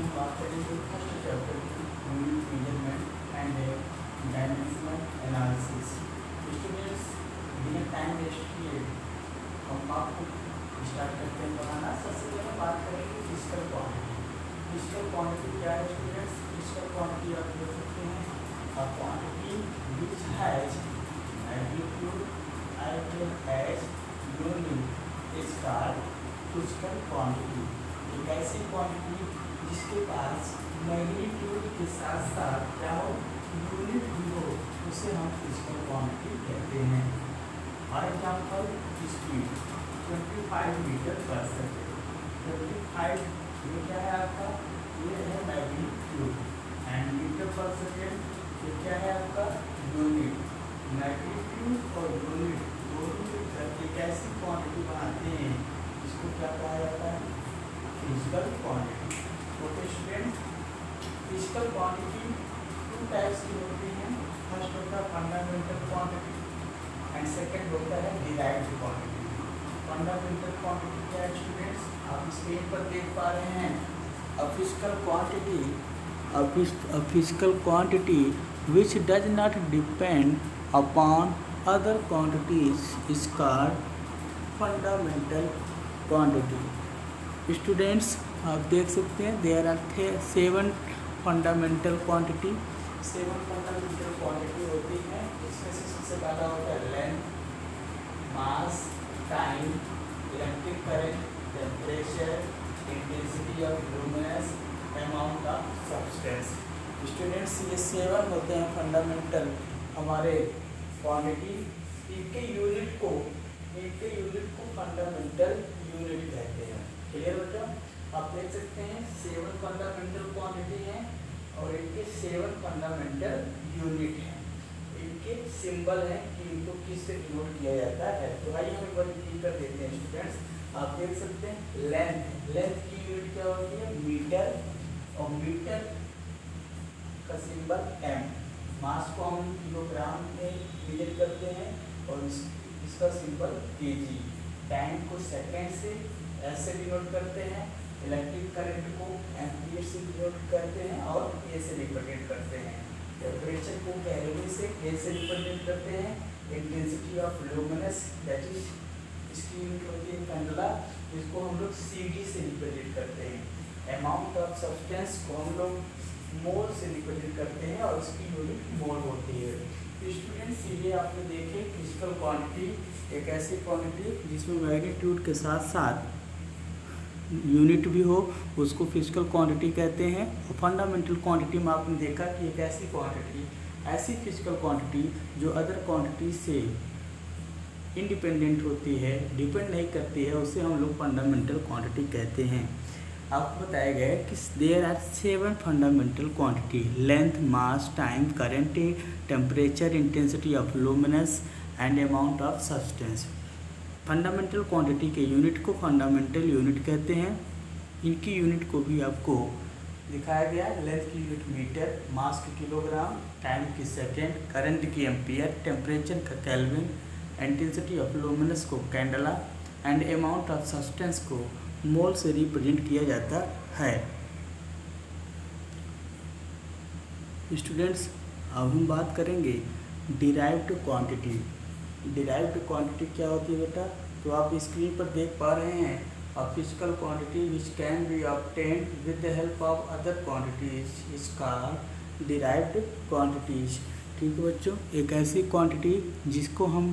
हम बात करेंगे फर्स्ट चैप्टर की unit measurement and dimensional analysis. Students बिना टाइम वेस्ट किए हम आपको स्टार्ट करते हैं पढ़ाना। सबसे पहले बात करेंगे फिजिकल क्वांटिटी। फिजिकल क्वांटिटी क्या है स्टूडेंट्स? फिजिकल क्वांटिटी आप देख सकते हैं a quantity which has magnitude as unit is called physical quantity. एक ऐसी क्वांटिटी जिसके पास मैग्नीट्यूड के साथ साथ क्या हो, यूनिट भी हो, उसे हम फिजिकल क्वांटिटी कहते हैं। फॉर एग्जाम्पल स्पीड 25 मीटर पर सेकेंड। 25 ये क्या है आपका? ये है मैग्नीट्यूड एंड मीटर पर सेकेंड ये क्या है आपका? यूनिट। मैग्नीट्यूड और यूनिट दोनों मिलकर एक ऐसी क्वांटिटी बनाते हैं जिसको क्या कहा जाता है? Physical quantity. Okay student, physical quantity two types की होती हैं। फर्स्ट होता है फंडामेंटल क्वांटिटी एंड सेकंड होता है डिराइव्ड क्वांटिटी। फंडामेंटल क्वांटिटी क्या है स्टूडेंट्स? आप स्क्रीन पर देख पा रहे हैं। A physical quantity which does not depend upon other quantities is called fundamental quantity. Students आप देख सकते हैं there are 7 fundamental quantity. 7 fundamental quantity होती हैं। इसमें से सबसे पहला होता है length, mass, time, electric current, temperature, intensity of luminous, amount of substance. Students ये 7 होते हैं फंडामेंटल हमारे क्वांटिटी। इनके यूनिट को फंडामेंटल यूनिट कहते हैं। क्लियर बेटा? आप देख सकते हैं 7 फंडामेंटल क्वांटिटी हैं और इनके 7 फंडामेंटल यूनिट हैं। इनके सिंबल हैं कि इनको किससे डिनोट किया जाता है। तो आइए हम एक बार रिपीट कर देते हैं स्टूडेंट्स। आप देख सकते हैं लेंथ की यूनिट क्या होती है? मीटर, और मीटर का सिंबल m। मास को हम किलोग्राम में मेजर करते हैं और इसका सिंबल kg। टाइम को सेकेंड से s से डिनोट करते हैं। इलेक्ट्रिक करंट को एम्पीयर से डिनोट करते हैं और a से रिप्रेजेंट करते हैं। टेम्परेचर को केल्विन से K से रिप्रेजेंट करते हैं। Intensity of luminous that is इसकी यूनिट होती है कैंडला, इसको हम लोग cd से रिप्रेजेंट करते हैं। अमाउंट ऑफ सब्सटेंस को हम लोग मोल से रिप्रेजेंट करते हैं और इसकी यूनिट मोल होती है। स्टूडेंट्स ये आपने देखे फिजिकल क्वांटिटी एक ऐसी क्वांटिटी जिसमें मैग्नीट्यूड के साथ साथ यूनिट भी हो, उसको फिजिकल क्वांटिटी कहते हैं। और फंडामेंटल क्वांटिटी में आपने देखा कि एक ऐसी फिजिकल क्वांटिटी जो अदर क्वांटिटी से इंडिपेंडेंट होती है, डिपेंड नहीं करती है, उसे हम लोग फंडामेंटल क्वांटिटी कहते हैं। आपको बताया गया है कि there are 7 fundamental quantity length, mass, time, current, temperature, intensity of luminous and amount of substance. Fundamental quantity के यूनिट को फंडामेंटल यूनिट कहते हैं। इनकी यूनिट को भी आपको दिखाया गया है। लेंथ की यूनिट मीटर, मास की किलोग्राम, टाइम की सेकेंड, करंट की एम्पियर, टेम्परेचर का केल्विन, इंटेंसिटी ऑफ लुमिनस को candela and amount of substance को मोल से रिप्रेजेंट किया जाता है। स्टूडेंट्स अब हम बात करेंगे डिराइव्ड क्वांटिटी। डिराइव्ड क्वांटिटी क्या होती है बेटा? तो आप स्क्रीन पर देख पा रहे हैं a physical quantity which can be obtained with the help of other quantities is called derived quantities. ठीक है बच्चों, एक ऐसी क्वांटिटी जिसको हम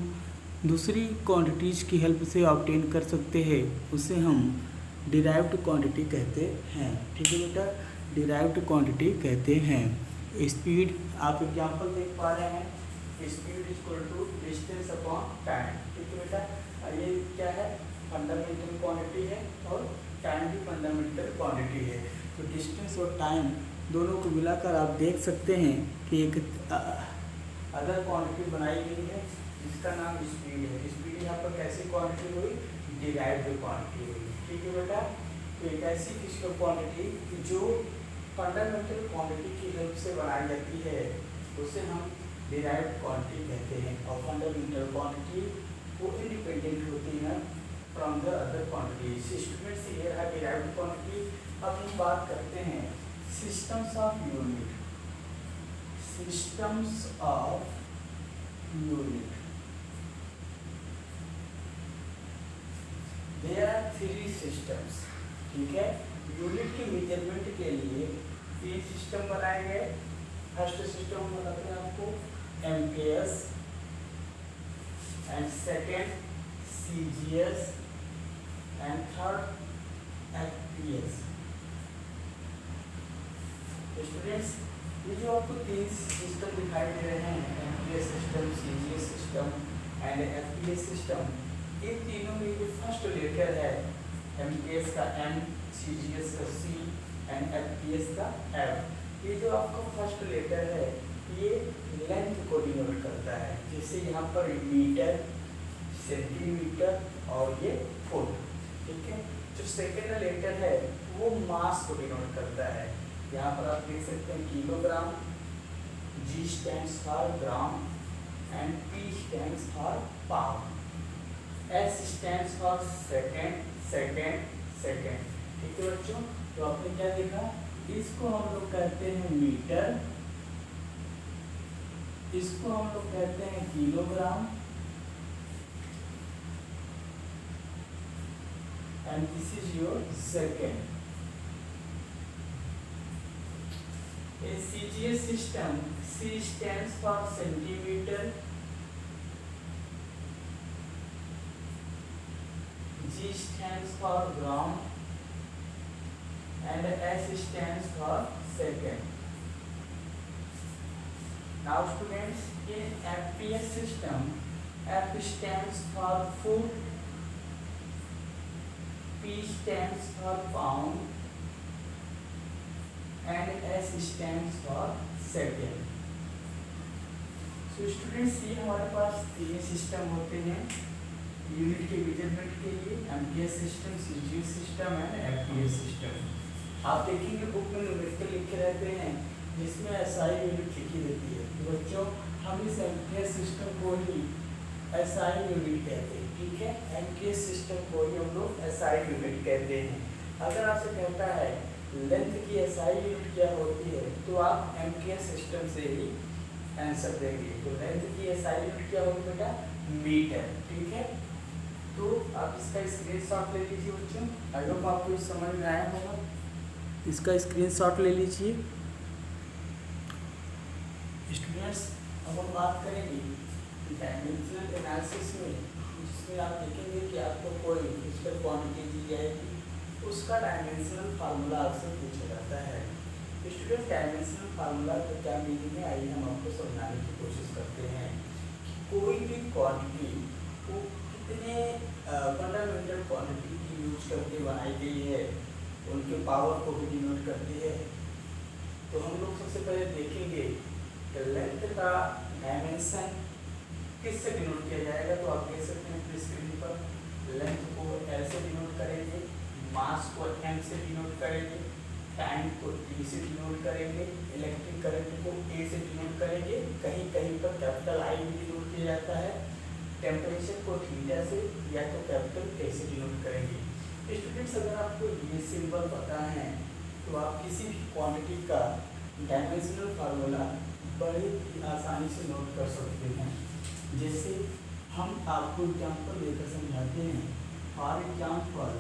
दूसरी क्वांटिटीज़ की हेल्प से ऑब्टेन कर सकते हैं उसे हम डिराइव्ड क्वांटिटी कहते हैं। ठीक है बेटा, डिराइव्ड क्वांटिटी कहते हैं। स्पीड आप एग्जांपल देख पा रहे हैं, speed equal to distance upon time. ठीक है बेटा, ये क्या है? फंडामेंटल क्वांटिटी है और टाइम भी फंडामेंटल क्वांटिटी है। तो डिस्टेंस और टाइम दोनों को मिलाकर आप देख सकते हैं कि एक अदर क्वांटिटी बनाई गई है जिसका नाम स्पीड है। स्पीड यहाँ पर कैसी क्वांटिटी हुई? डिराइव्ड क्वांटिटी हुई। ठीक है बेटा, तो एक ऐसी फिजिकल क्वांटिटी जो फंडामेंटल क्वांटिटी की हेल्प से बनाई जाती है उसे हम डिराइव्ड क्वांटिटी कहते हैं। और फंडामेंटल क्वांटिटी वो इंडिपेंडेंट होती है from the other quantity. Students here are derived quantity. अब हम बात करते हैं systems of unit. Systems of unit, there are three systems. ठीक है, यूनिट की मेजरमेंट के लिए तीन सिस्टम बनाए गए। फर्स्ट सिस्टम हम बताते हैं आपको MKS, and second CGS, and third FPS. Students, ये जो आपको तीन सिस्टम दिखाई दे रहे हैं, MKS system, CGS system and FPS system, इन तीनों में जो फर्स्ट लेटर है एमकेएस का एम, सीजीएस का सी एंड एफपीएस का एफ, ये जो आपका फर्स्ट लेटर है ये लेंथ को डिनोट करता है। जैसे यहाँ पर मीटर, सेंटीमीटर और ये फुट। ठीक है, जो सेकेंड लेटर है वो मास को डिनोट करता है। यहाँ पर आप देख सकते हैं kilogram, ji stands for gram and P stands for pound, S stands for second, second, second. ठीक है बच्चों, तो आपने क्या देखा, इसको हम लोग कहते हैं मीटर, इसको हम लोग कहते हैं kilogram, and this is your second. In CGS system, C stands for centimeter, G stands for gram, and S stands for second. Now students, in FPS system, F stands for foot, P stands for pound, and S stands for second. So students, ये हमारे पास तीन system होते हैं unit के measurement के लिए, MKS system, CGS system and FPS system. आप देखेंगे बुक में न्यूमेरिकल लिखे रहते हैं जिसमें एसआई यूनिट लिखी रहती है। तो बच्चों, हम इस एमकेएस सिस्टम को ही एसआई यूनिट कहते हैं। ठीक है, एमकेएस सिस्टम को ही हम लोग एसआई यूनिट कहते हैं। अगर आपसे कहता है लेंथ की एसआई यूनिट क्या होती है, तो आप एमकेएस सिस्टम से ही आंसर देंगे। तो लेंथ की एसआई यूनिट क्या होगी बेटा, मीटर। ठीक है, तो आप इसका स्क्रीनशॉट ले लीजिए बच्चों। आई होप आपको इस समझ में आया होगा। इसका स्क्रीनशॉट ले लीजिए। स्टूडेंट्स, अब हम बात करेंगे डायमेंशनल एनालिसिस में, जिसमें आप देखेंगे कि आपको कोई फिजिकल क्वांटिटी दी जाएगी, उसका डायमेंशनल फार्मूला आपसे पूछा जाता है। स्टूडेंट, डायमेंशनल फार्मूला का क्या मीनिंग है, आइए हम आपको समझाने की कोशिश करते हैं। कोई भी क्वांटिटी को कितने फंडामेंटल क्वांटिटी की यूज करके बनाई गई है, उनके पावर को भी डिनोट करती है। तो हम लोग सबसे पहले देखेंगे कि लेंथ का डायमेंशन किससे डिनोट किया जाएगा। तो आप देख सकते हैं अपनी स्क्रीन पर, लेंथ को एल से डिनोट करेंगे, मास को एम से डिनोट करेंगे, टाइम को टी से डिनोट करेंगे, इलेक्ट्रिक करंट को ए से डिनोट करेंगे, कहीं कहीं पर कैपिटल आई भी डिनोट किया जाता है, टेम्परेचर को थीटा से या तो कैपिटल ए से डिनोट करेंगे। स्टूडेंट्स, अगर आपको ये सिंबल पता है तो आप किसी भी क्वांटिटी का डायमेंशनल फार्मूला बड़े ही आसानी से नोट कर सकते हैं। जैसे हम आपको एग्जाम्पल लेकर समझाते हैं। For example,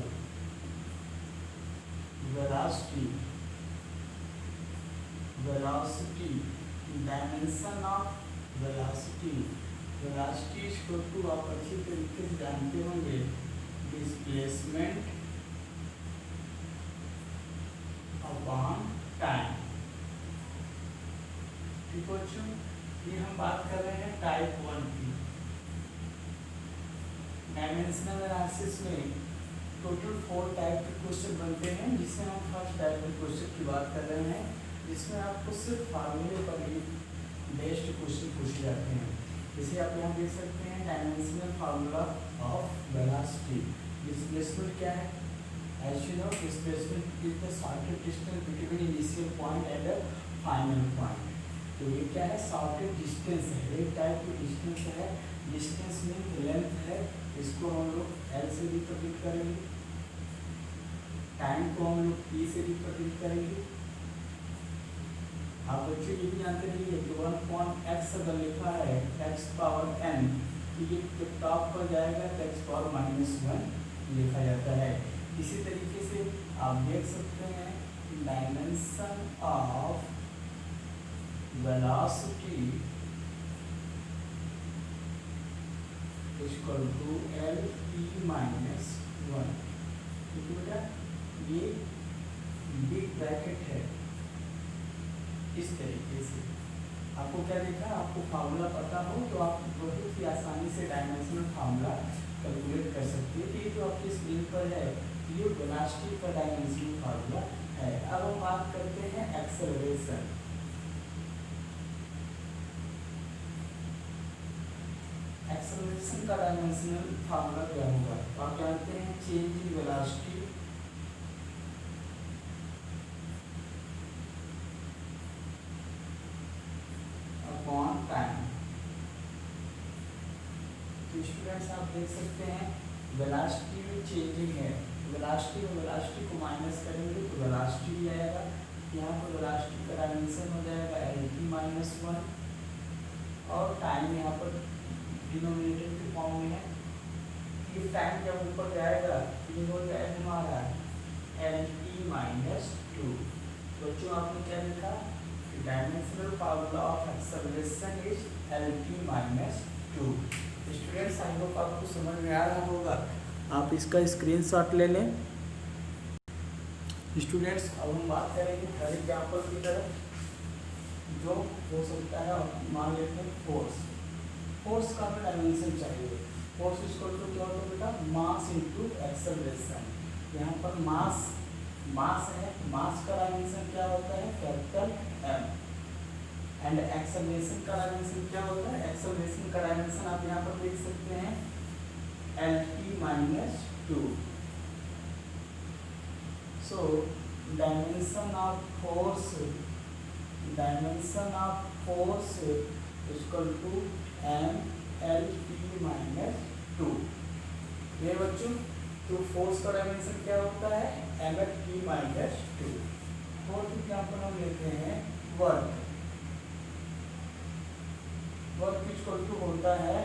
velocity, velocity, dimension of velocity, velocity equal to, आप अच्छी तरीके से जानते होंगे, डिस्प्लेसमेंट अपॉन टाइम। ठीक बच्चों, ये हम बात कर रहे हैं टाइप 1 की। डायमेंशनल एनालिसिस में टोटल 4 टाइप के क्वेश्चन बनते हैं, जिसमें हम फर्स्ट टाइप के क्वेश्चन की बात कर रहे हैं, जिसमें आपको सिर्फ फार्मूले पर ही बेस्ड क्वेश्चन पूछे जाते हैं। जैसे आप यहाँ देख सकते हैं dimensional formula of velocity. Displacement क्या है, as you know, displacement is the shortest distance between initial point and the final point. तो ये क्या है, शॉर्टेज डिस्टेंस है, एक टाइप की डिस्टेंस है, डिस्टेंस मीन्स लेंथ है, इसको हम लोग एल से रिप्रेजेंट करेंगे, टाइम को हम लोग टी से रिप्रेजेंट करेंगे। आप बच्चों ये भी जानते रहिए कि 1/x अगर लिखा है x पावर n, तो ये जब टॉप पर जाएगा तो x पावर -1 लिखा जाता है। इसी तरीके से आप देख सकते हैं dimension of velocity equal to L_(t−1), ठीक है बेटा, ये बिग ब्रैकेट है। इस तरीके से आपको क्या देखा, आपको फार्मूला पता हो तो आप बहुत ही आसानी से डायमेंशनल फार्मूला कैलकुलेट कर सकते हैं। ये जो आपकी स्क्रीन पर है ये वेलोसिटी का डायमेंशनल फार्मूला है। अब हम बात करते हैं एक्सेलरेशन। एक्सेलरेशन का डायमेंशनल फार्मूला क्या होगा, तो आप जानते हैं change in velocity upon time. तो स्टूडेंट्स आप देख सकते हैं वेलोसिटी में चेंजिंग है, वेलोसिटी को माइनस करेंगे तो वेलोसिटी भी आएगा, यहाँ पर वेलोसिटी का डायमेंशन हो जाएगा L_t−1, और टाइम यहाँ पर डिनोमिनेटर के फॉर्म में है। ये टाइम जब ऊपर जाएगा ये हो जाएगा हमारा L_t−2। बच्चों आपने क्या लिखा, dimensional formula of acceleration is L_t−2। Students I hope आपको समझ में आ रहा होगा, आप इसका स्क्रीनशॉट ले लें। स्टूडेंट्स अब हम बात करेंगे थर्ड एग्जाम्पल की तरफ, जो हो सकता है मान लेते हैं फोर्स का हमें डायमेंशन चाहिए। फोर्स इसको तो क्या होता है बेटा, मास इनटू एक्सेलरेशन। यहाँ पर मास है, मास का डायमेंशन क्या होता है, कैपिटल M, एंड एक्सेलरेशन का डायमेंशन क्या होता है, एक्सेलरेशन का डायमेंशन आप यहाँ पर देख सकते हैं L_t−2। So dimension of force equal to M_L_t−2। ये बच्चों तो फोर्स का डायमेंशन क्या होता है M_L_t−2। फोर्थ एग्जाम्पल हम लेते हैं वर्क इक्वल टू होता है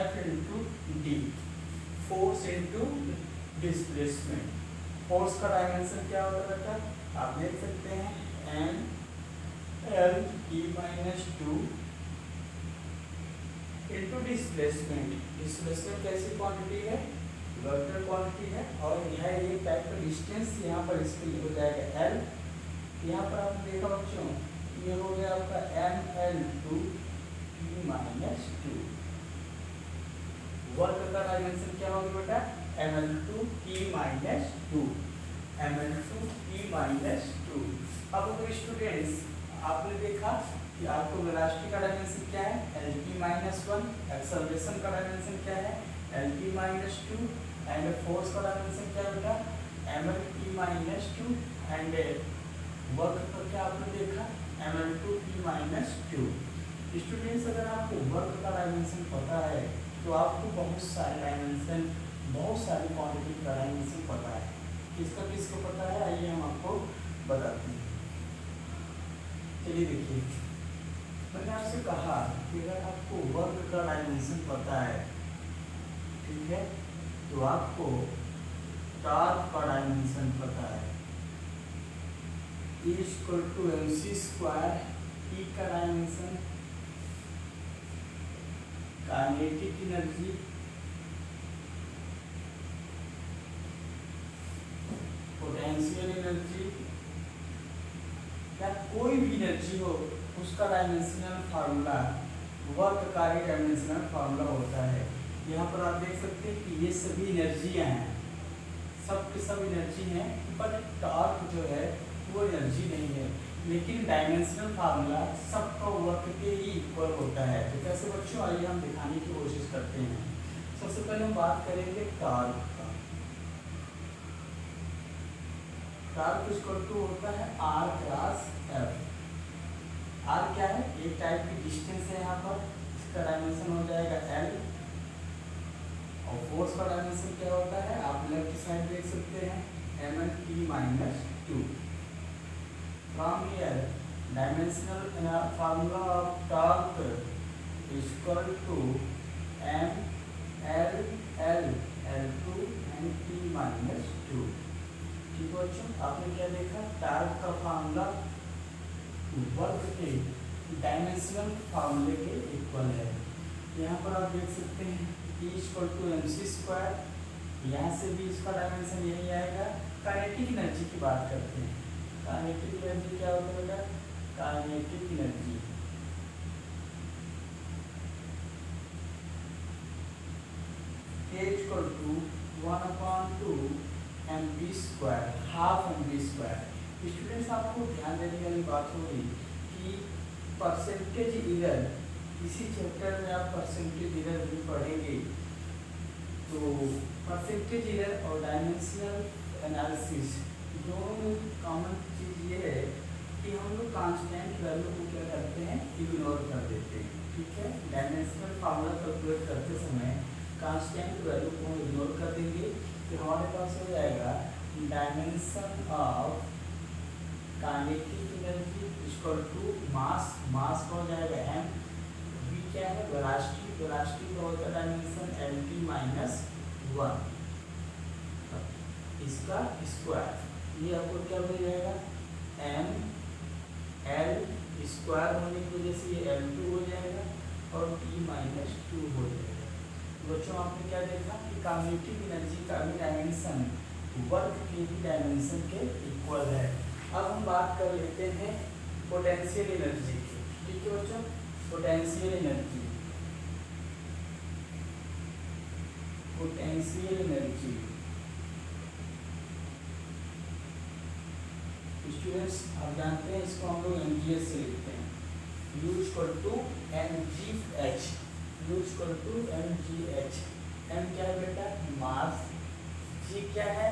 F/d, force into displacement. Force का डायमेंशन क्या होता है बेटा, आप देख सकते हैं M_L_t−2 इनटू डिस्प्लेसमेंट कैसी क्वांटिटी है, वेक्टर क्वांटिटी है, और यह एक टाइप का डिस्टेंस यहाँ पर इसके लिए हो जाएगा L। यहाँ पर आपने देखा बच्चों ये हो गया आपका ML_2। वर्क का डायमेंशन क्या होगा बेटा, ML_2 अब स्टूडेंट्स आपने देखा कि आपको वेलोसिटी का डायमेंशन क्या है L_t−1, एक्सेलरेशन का डायमेंशन क्या है L_t−2, एंड फोर्स का डायमेंशन क्या है बेटा ML_t−2, एंड वर्क का क्या आपने देखा ML_2 स्टूडेंट्स अगर आपको वर्क का डायमेंशन पता है तो आपको बहुत सारी क्वांटिटी का डायमेंशन पता है। किसको पता है, आइए हम आपको बताते हैं। चलिए देखिए, मैंने आपसे कहा कि अगर आपको वर्क का डायमेंशन पता है, ठीक है, तो आपको टॉर्क का डायमेंशन पता है E=mc²। E का dimension kinetic energy, potential energy, या कोई भी एनर्जी हो उसका डायमेंशनल फार्मूला वर्क का ही डायमेंशनल फार्मूला होता है। यहाँ पर आप देख सकते हैं कि ये सभी एनर्जियाँ हैं, सब के सब एनर्जी हैं, बट टॉर्क जो है वो एनर्जी नहीं है, लेकिन डायमेंशनल फार्मूला सबका वर्क के ही इक्वल होता है। तो कैसे बच्चों, आइए हम दिखाने की कोशिश करते हैं। सबसे पहले हम बात करेंगे टॉर्क का। टॉर्क इक्वल टू होता है R × F। आर क्या है, एक टाइप की डिस्टेंस है यहाँ पर, इसका डायमेंशन हो जाएगा एल। और फोर्स का डायमेंशन क्या होता है, आप लेफ्ट साइड देख सकते हैं, M N T minus two. From here dimensional formula of torque equal to M L L L two N T minus two. ठीक है बच्चों, आपने क्या देखा, टॉर्क का फार्मूला वर्क के डायमेंशनल फार्मूले के इक्वल है। यहाँ पर आप देख सकते हैं E equal to M C square, यहाँ से भी इसका डायमेंशन यही आएगा। काइनेटिक एनर्जी की बात करते हैं, काइनेटिक एनर्जी क्या होता है बेटा, kinetic energy K equal to 1/2 mv square, half mv square. Students आपको ध्यान देने वाली बात होगी कि परसेंटेज इरर, इसी चैप्टर में आप परसेंटेज इरर भी पढ़ेंगे। तो परसेंटेज इरर और डायमेंशनल एनालिसिस दोनों में कॉमन चीज़ ये है कि हम लोग कांस्टेंट वैल्यू को क्या करते हैं, इग्नोर कर देते हैं। ठीक है, डायमेंशनल फार्मूला कैलकुलेट करते समय कांस्टेंट वैल्यू को हम इग्नोर कर देंगे, तो हमारे पास हो जाएगा dimension of kinetic energy equal to mass, mass का हो जाएगा m, v क्या है, वेलोसिटी, वेलोसिटी का होता है डायमेंशन एल टी माइनस 1, इसका स्क्वायर, ये आपको क्या मिल जाएगा, m l स्क्वायर होने की वजह से ये l2 हो जाएगा और t माइनस 2 हो जाएगा। बच्चों आपने क्या देखा कि काइनेटिक एनर्जी का भी डायमेंशन वर्क के भी डायमेंशन के इक्वल है। अब हम बात कर लेते हैं पोटेंशियल एनर्जी की। ठीक है बच्चों, potential energy, potential energy students आप जानते हैं इसको हम लोग mgs से लिखते हैं, U equal to mgh, U equal to mgh। m क्या है बेटा, मास, g क्या है,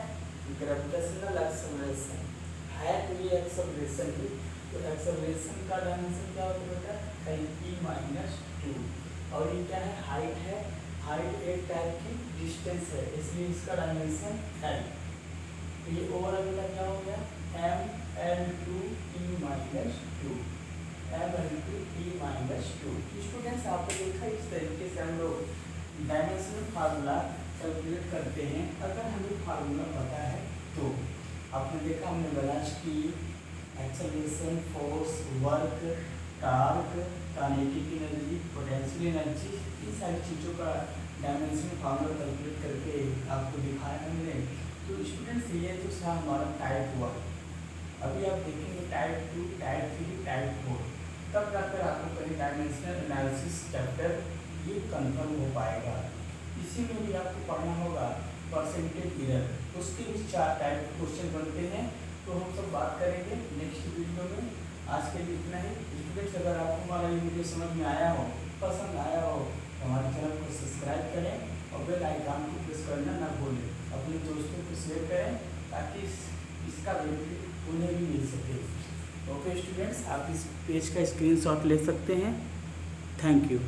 ग्रेविटेशनल एक्सेलरेशन है, तो ये एक्सेलरेशन ही, तो एक्सेलरेशन का डायमेंशन क्या होता है बेटा, p माइनस 2। और ये क्या है, हाइट है, हाइट एक टाइप की डिस्टेंस है, इसलिए इसका डायमेंशन है। तो ये ओवरऑल बेटा क्या हो गया, m l two t minus 2, m l two t minus 2। Students आपने देखा इस तरीके से हम लोग डायमेंशनल फार्मूला कैलकुलेट करते हैं। अगर हमें फार्मूला पता है तो आपने देखा हमने velocity, acceleration, force, work, torque, kinetic energy, potential energy, इन सारी चीज़ों का डायमेंशन फार्मूला कैलकुलेट करके आपको दिखाया हमने। तो स्टूडेंट्स ये तो था हमारा टाइप 1। अभी आप देखेंगे टाइप 2, टाइप 3, टाइप 4, तब जाकर आपको कहीं डायमेंशनल एनालिसिस चैप्टर ये कंफर्म हो पाएगा। इसी में भी आपको पढ़ना होगा परसेंटेज इरर, उसके भी 4 टाइप के क्वेश्चन बनते हैं, तो हम सब बात करेंगे नेक्स्ट वीडियो में। आज के लिए इतना ही। स्टूडेंट्स अगर आपको हमारा ये वीडियो समझ में आया हो, पसंद आया हो, तो हमारे चैनल को सब्सक्राइब करें और बेल आइकन को प्रेस करना ना भूलें। अपने दोस्तों को शेयर करें ताकि इसका बेनिफिट उन्हें भी मिल सके। ओके स्टूडेंट्स, आप इस पेज का स्क्रीनशॉट ले सकते हैं। Thank you.